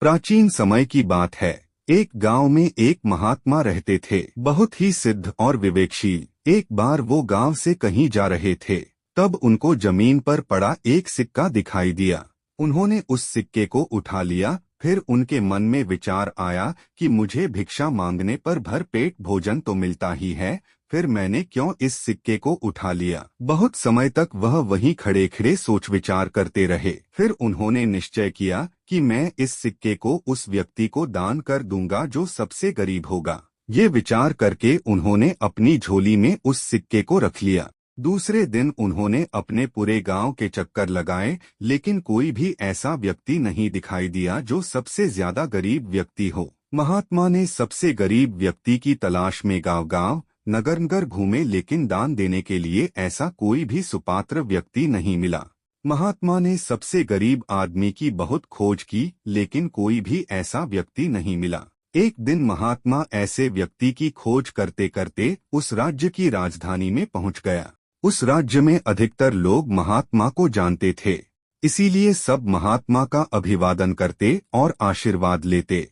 प्राचीन समय की बात है। एक गांव में एक महात्मा रहते थे, बहुत ही सिद्ध और विवेकशील। एक बार वो गांव से कहीं जा रहे थे, तब उनको जमीन पर पड़ा एक सिक्का दिखाई दिया। उन्होंने उस सिक्के को उठा लिया। फिर उनके मन में विचार आया कि मुझे भिक्षा मांगने पर भर पेट भोजन तो मिलता ही है, फिर मैंने क्यों इस सिक्के को उठा लिया। बहुत समय तक वह वहीं खड़े खड़े सोच विचार करते रहे। फिर उन्होंने निश्चय किया कि मैं इस सिक्के को उस व्यक्ति को दान कर दूंगा जो सबसे गरीब होगा। ये विचार करके उन्होंने अपनी झोली में उस सिक्के को रख लिया। दूसरे दिन उन्होंने अपने पूरे गांव के चक्कर लगाए, लेकिन कोई भी ऐसा व्यक्ति नहीं दिखाई दिया जो सबसे ज्यादा गरीब व्यक्ति हो। महात्मा ने सबसे गरीब व्यक्ति की तलाश में गांव-गांव, नगर-नगर घूमे, लेकिन दान देने के लिए ऐसा कोई भी सुपात्र व्यक्ति नहीं मिला। महात्मा ने सबसे गरीब आदमी की बहुत खोज की, लेकिन कोई भी ऐसा व्यक्ति नहीं मिला। एक दिन महात्मा ऐसे व्यक्ति की खोज करते करते उस राज्य की राजधानी में पहुंच गया। उस राज्य में अधिकतर लोग महात्मा को जानते थे, इसीलिए सब महात्मा का अभिवादन करते और आशीर्वाद लेते।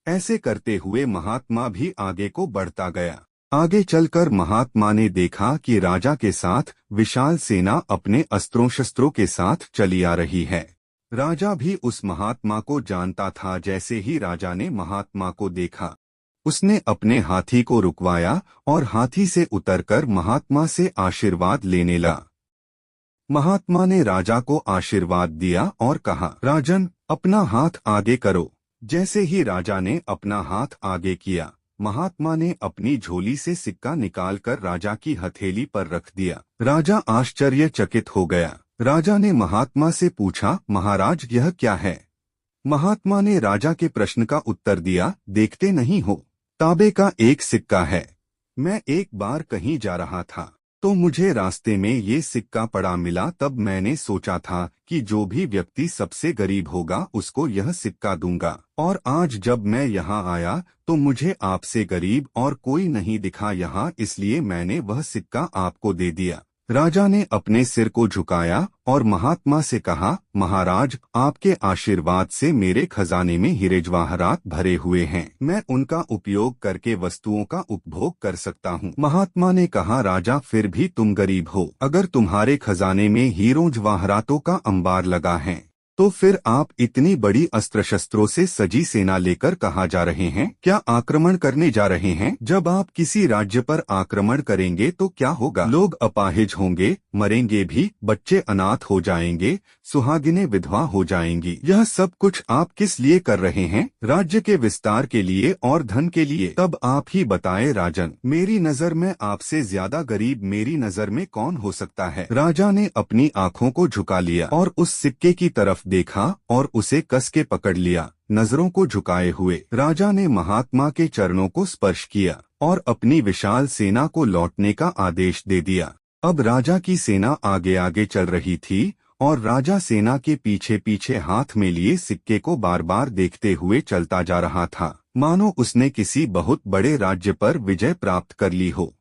ऐसे करते हुए महात्मा भी आगे को बढ़ता गया। आगे चलकर महात्मा ने देखा कि राजा के साथ विशाल सेना अपने अस्त्रों शस्त्रों के साथ चली आ रही है। राजा भी उस महात्मा को जानता था। जैसे ही राजा ने महात्मा को देखा, उसने अपने हाथी को रुकवाया और हाथी से उतरकर महात्मा से आशीर्वाद लेने लगा। महात्मा ने राजा को आशीर्वाद दिया और कहा, राजन, अपना हाथ आगे करो। जैसे ही राजा ने अपना हाथ आगे किया, महात्मा ने अपनी झोली से सिक्का निकालकर राजा की हथेली पर रख दिया। राजा आश्चर्यचकित हो गया। राजा ने महात्मा से पूछा, महाराज, यह क्या है? महात्मा ने राजा के प्रश्न का उत्तर दिया, देखते नहीं हो, तांबे का एक सिक्का है। मैं एक बार कहीं जा रहा था तो मुझे रास्ते में ये सिक्का पड़ा मिला। तब मैंने सोचा था कि जो भी व्यक्ति सबसे गरीब होगा उसको यह सिक्का दूंगा, और आज जब मैं यहाँ आया तो मुझे आपसे गरीब और कोई नहीं दिखा यहाँ, इसलिए मैंने वह सिक्का आपको दे दिया। राजा ने अपने सिर को झुकाया और महात्मा से कहा, महाराज, आपके आशीर्वाद से मेरे खजाने में हीरे जवाहरात भरे हुए हैं। मैं उनका उपयोग करके वस्तुओं का उपभोग कर सकता हूँ। महात्मा ने कहा, राजा, फिर भी तुम गरीब हो। अगर तुम्हारे खजाने में हीरों जवाहरातों का अंबार लगा है तो फिर आप इतनी बड़ी अस्त्र शस्त्रों से सजी सेना लेकर कहाँ जा रहे हैं? क्या आक्रमण करने जा रहे हैं? जब आप किसी राज्य पर आक्रमण करेंगे तो क्या होगा? लोग अपाहिज होंगे, मरेंगे भी, बच्चे अनाथ हो जाएंगे, सुहागिनें विधवा हो जाएंगी। यह सब कुछ आप किस लिए कर रहे हैं? राज्य के विस्तार के लिए और धन के लिए। तब आप ही बताएं राजन, मेरी नजर में आपसे ज्यादा गरीब मेरी नजर में कौन हो सकता है? राजा ने अपनी आंखों को झुका लिया और उस सिक्के की तरफ देखा और उसे कस के पकड़ लिया। नजरों को झुकाए हुए राजा ने महात्मा के चरणों को स्पर्श किया और अपनी विशाल सेना को लौटने का आदेश दे दिया। अब राजा की सेना आगे आगे चल रही थी और राजा सेना के पीछे पीछे हाथ में लिए सिक्के को बार बार देखते हुए चलता जा रहा था, मानो उसने किसी बहुत बड़े राज्य पर विजय प्राप्त कर ली हो।